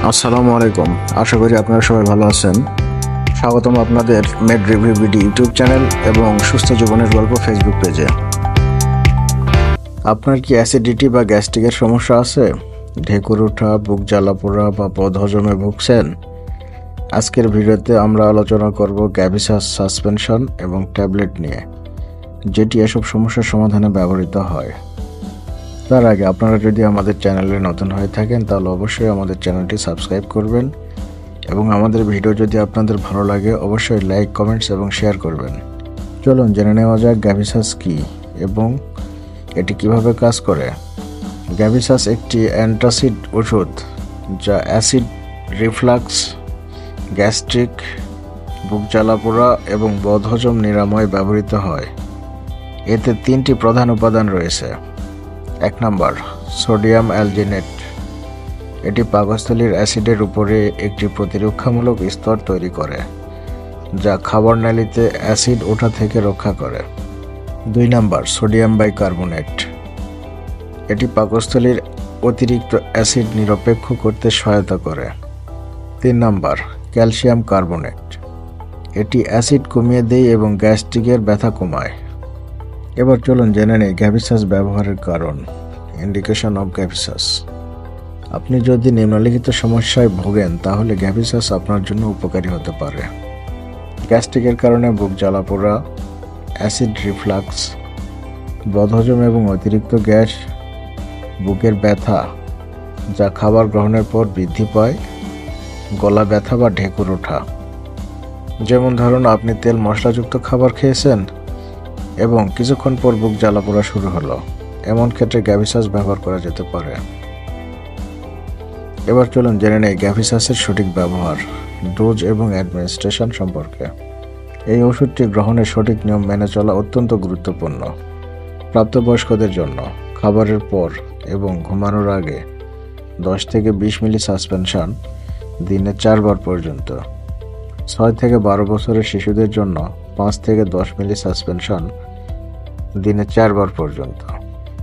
আসসালামু আলাইকুম। আশা করি আপনারা সবাই ভালো আছেন। স্বাগতম আপনাদের made review BD YouTube channel এবং সুস্থ জীবনের গল্প ফেসবুক পেজে। আপনার কি অ্যাসিডিটি বা গ্যাস্ট্রিকের সমস্যা আছে? ঢেকুর ওঠা, বুক জ্বালা পোড়া বা বদহজমে ভুগছেন? আজকের ভিডিওতে আমরা আলোচনা করব গ্যাভিসাস সাসপেনশন এবং ট্যাবলেট নিয়ে, যেটি এসব সমস্যার সমাধানে ব্যবহৃত হয়। তার আগে আপনারা যদি আমাদের চ্যানেলে নতুন হয়ে থাকেন তাহলে অবশ্যই আমাদের চ্যানেলটি সাবস্ক্রাইব করবেন এবং আমাদের ভিডিও যদি আপনাদের ভালো লাগে অবশ্যই লাইক, কমেন্টস এবং শেয়ার করবেন। চলুন জেনে নেওয়া যাক গ্যাভিসাস কী এবং এটি কিভাবে কাজ করে। গ্যাভিসাস একটি অ্যান্টাসিড ওষুধ যা অ্যাসিড রিফ্লাক্স, গ্যাস্ট্রিক, বুক জ্বালা পোড়া এবং বদহজম নিরাময় ব্যবহৃত হয়। এতে 3টি প্রধান উপাদান রয়েছে। 1 নম্বর, সোডিয়াম অ্যালজিনেট। এটি পাকস্থলীর অ্যাসিডের উপরে একটি প্রতিরক্ষামূলক স্তর তৈরি করে, যা খাবার নালীতে অ্যাসিড ওঠা থেকে রক্ষা করে। 2 নম্বর, সোডিয়াম বাইকার্বনেট। এটি পাকস্থলীর অতিরিক্ত অ্যাসিড নিরপেক্ষ করতে সহায়তা করে। 3 নম্বর, ক্যালসিয়াম কার্বনেট। এটি অ্যাসিড কমিয়ে দেয় এবং গ্যাস্ট্রিকের ব্যথা কমায়। এবার চলুন জেনে নেই গ্যাভিসাস ব্যবহারের কারণ। ইন্ডিকেশন অফ গ্যাভিসাস। আপনি যদি নিম্নলিখিত সমস্যায় ভোগেন তাহলে গ্যাভিসাস আপনার জন্য উপকারী হতে পারে। গ্যাস্ট্রিকের কারণে বুক জ্বালা পোড়া, অ্যাসিড রিফ্লাক্স, বদহজম এবং অতিরিক্ত গ্যাস, বুকের ব্যথা যা খাবার গ্রহণের পর বৃদ্ধি পায়, গলা ব্যথা বা ঢেকুর ওঠা। যেমন ধরুন আপনি তেল মশলাযুক্ত খাবার খেয়েছেন এবং কিছুক্ষণ পর বুক জ্বালা পোড়া শুরু হলো, এমন ক্ষেত্রে গ্যাভিসাস ব্যবহার করা যেতে পারে। এবার চলুন জেনে নেই গ্যাভিসাসের সঠিক ব্যবহার, ডোজ এবং অ্যাডমিনিস্ট্রেশন সম্পর্কে। এই ওষুধটি গ্রহণের সঠিক নিয়ম মেনে চলা অত্যন্ত গুরুত্বপূর্ণ। প্রাপ্তবয়স্কদের জন্য খাবারের পর এবং ঘুমানোর আগে 10 থেকে 20 মিলি সাসপেনশন দিনে 4 বার পর্যন্ত। 6 থেকে 12 বছরের শিশুদের জন্য 5 থেকে 10 মিলি সাসপেনশন দিনে 4 বার পর্যন্ত।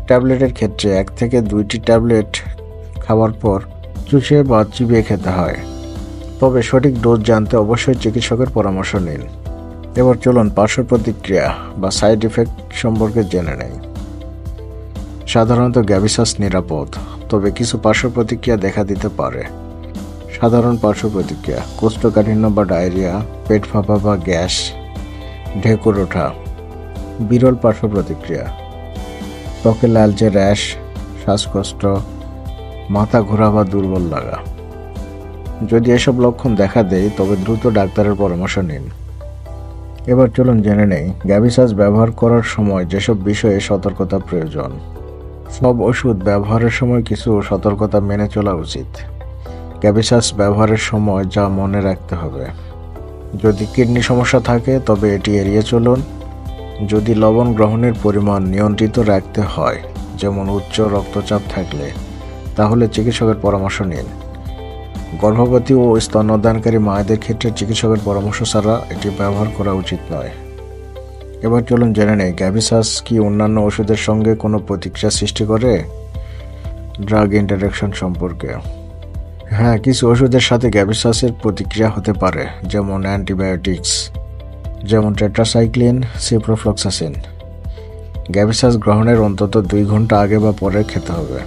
ট্যাবলেটের ক্ষেত্রে 1 থেকে 2টি ট্যাবলেট খাওয়ার পর চুষে বা চিবিয়ে খেতে হয়, তবে সঠিক ডোজ জানতে অবশ্যই চিকিৎসকের পরামর্শ নিন। এবার চলুন পার্শ্ব প্রতিক্রিয়া বা সাইড ইফেক্ট সম্পর্কে জেনে নেই। সাধারণত গ্যাভিসাস নিরাপদ, তবে কিছু পার্শ্ব প্রতিক্রিয়া দেখা দিতে পারে। সাধারণ পার্শ্ব প্রতিক্রিয়া: কোষ্ঠকাঠিন্য বা ডায়রিয়া, পেট ফাঁপা বা গ্যাস, ঢেকুর ওঠা। বিরল পার্শ্ব প্রতিক্রিয়া: ত্বকে লালচে র্যাশ, শ্বাসকষ্ট, মাথা ঘোরা বা দুর্বল লাগা। যদি এসব লক্ষণ দেখা দেয় তবে দ্রুত ডাক্তারের পরামর্শ নিন। এবার চলুন জেনে নেই গ্যাভিসাস ব্যবহার করার সময় যেসব বিষয়ে সতর্কতা প্রয়োজন। সব ওষুধ ব্যবহারের সময় কিছু সতর্কতা মেনে চলা উচিত। গ্যাভিসাস ব্যবহারের সময় যা মনে রাখতে হবে: যদি কিডনি সমস্যা থাকে তবে এটি এড়িয়ে চলুন। যদি লবণ গ্রহণের পরিমাণ নিয়ন্ত্রিত রাখতে হয়, যেমন উচ্চ রক্তচাপ থাকলে, তাহলে চিকিৎসকের পরামর্শ নিন। গর্ভবতী ও স্তন্যদানকারী মায়েদের ক্ষেত্রে চিকিৎসকের পরামর্শ ছাড়া এটি ব্যবহার করা উচিত নয়। এবার চলুন জেনে নেই গ্যাভিসাস কি অন্যান্য ওষুধের সঙ্গে কোনো প্রতিক্রিয়া সৃষ্টি করে। ড্রাগ ইন্টারঅ্যাকশন সম্পর্কে। হ্যাঁ, কিছু ওষুধের সাথে গ্যাভিসাসের প্রতিক্রিয়া হতে পারে, যেমন অ্যান্টিবায়োটিক্স যেমন টেট্রাসাইক্লিন, সিপ্রোফ্লক্সাসিন। গ্যাভিসাস গ্রহণের অন্তত 2 ঘন্টা আগে বা পরে খেতে হবে।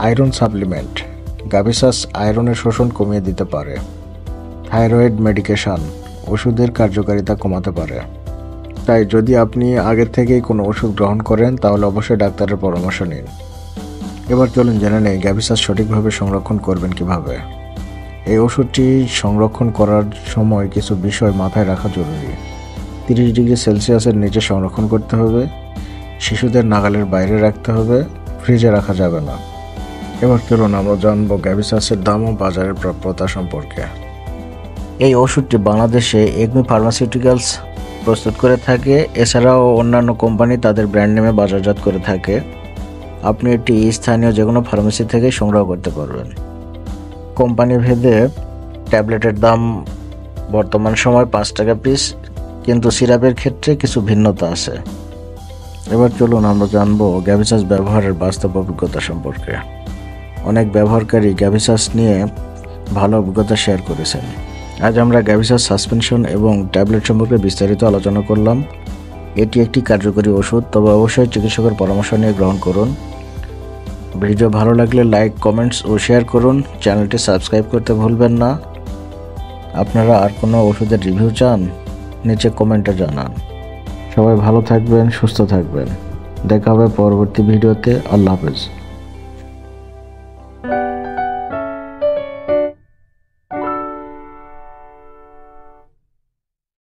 আয়রন সাপ্লিমেন্ট: গ্যাভিসাস আয়রনের শোষণ কমিয়ে দিতে পারে। থাইরয়েড মেডিকেশন ওষুধের কার্যকারিতা কমাতে পারে। তাই যদি আপনি আগের থেকেই কোনো ওষুধ গ্রহণ করেন তাহলে অবশ্যই ডাক্তারের পরামর্শ নিন। এবার চলুন জেনে নেই গ্যাভিসাস সঠিকভাবে সংরক্ষণ করবেন কিভাবে। এই ওষুধটি সংরক্ষণ করার সময় কিছু বিষয় মাথায় রাখা জরুরি। 30 ডিগ্রি সেলসিয়াসের নিচে সংরক্ষণ করতে হবে। শিশুদের নাগালের বাইরে রাখতে হবে। ফ্রিজে রাখা যাবে না। এবার চলুন আমরা জানব গ্যাভিসাসের দাম ও বাজারের প্রাপ্যতা সম্পর্কে। এই ওষুধটি বাংলাদেশে এগমি ফার্মাসিউটিক্যালস প্রস্তুত করে থাকে। এছাড়াও অন্যান্য কোম্পানি তাদের ব্র্যান্ড নেমে বাজারজাত করে থাকে। আপনি এটি স্থানীয় যে কোনো ফার্মেসি থেকে সংগ্রহ করতে পারবেন। কোম্পানি ভেদে ট্যাবলেটের দাম বর্তমান সময় 5 টাকা পিস, কিন্তু সিরাপের ক্ষেত্রে কিছু ভিন্নতা আছে। এবার চলুন আমরা জানবো গ্যাভিসাস ব্যবহারের বাস্তব অভিজ্ঞতা সম্পর্কে। অনেক ব্যবহারকারী গ্যাভিসাস নিয়ে ভালো অভিজ্ঞতা শেয়ার করেছেন। আজ আমরা গ্যাভিসাস সাসপেনশন এবং ট্যাবলেট সম্পর্কে বিস্তারিত আলোচনা করলাম। এটি একটি কার্যকরী ওষুধ, তবে অবশ্যই চিকিৎসকের পরামর্শ নিয়ে গ্রহণ করুন। ভিডিও ভালো লাগলে লাইক, কমেন্টস ও শেয়ার করুন। চ্যানেলটি সাবস্ক্রাইব করতে ভুলবেন না। আপনারা আর কোনো ওষুধের রিভিউ চান? নিচে কমেন্টে জানান। সবাই ভালো থাকবেন, সুস্থ থাকবেন। দেখা হবে পরবর্তী ভিডিওতে। আল্লাহ হাফেজ।